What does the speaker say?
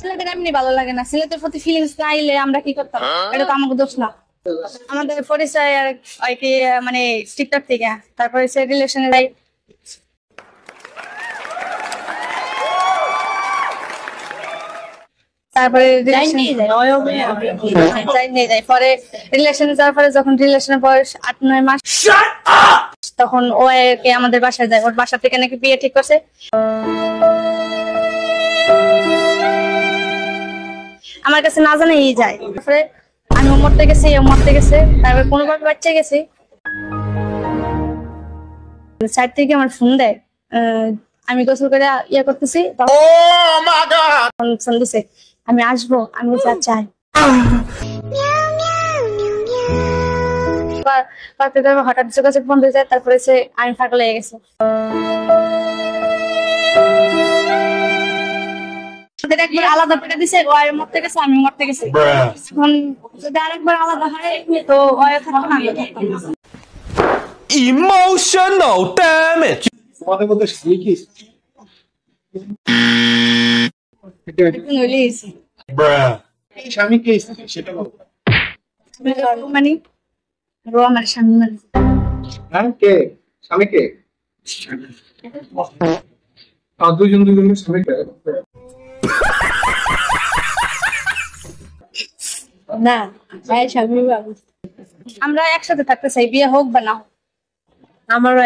ছেলেদের এমনি ভালো লাগে না, ছেলেদের প্রতি ফিলিংস না আইলে আমরা কি করতাম? এটা তো আমাকে দোষ না। আমাদের পরিচয় আর কি মানে টিকটক থেকে, তারপরে সে রিলেশনে যাই, তারপরে পরে রিলেশনে যাওয়ার পরে যখন রিলেশনের বয়স 8-9 মাস, তখন ও আমাদের বাসায় যায়। ওর বাসা থেকে নাকি বিয়ে ঠিক করছে। আমার কাছে না জানাই যায়। তারপরে আমি ও মরতে গেছি, ও মরতে গেছে, তারপরে কোনোভাবে বাচ্চা গেছি। সাইড থেকে আমার ফোন দেয়, আমি গোসল করে ইয়ে করতেছি, তখন ফোন দিছে আমি আসবো, আমি যা চাই। হঠাৎ যোগাযোগ বন্ধ হয়ে যায়, তারপরে সে আমি ফাঁকা লেগে গেছে। একবার আলাদা করে দিছে, ও মরতে গেছে, আমি মরতে গেছি। এখন যদি আরেকবার আলাদা হয় তো emotional damage. তোমাদের মধ্যে স্বামী কি? এই স্বামী কে সেটা বলো। মানে আমার স্বামী মানে হ্যাঁ কে স্বামী কে? দুজন স্বামী কে? না, স্বামী আমরা একসাথে থাকতে চাই, বিয়ে হোক বা না হোক। আমারও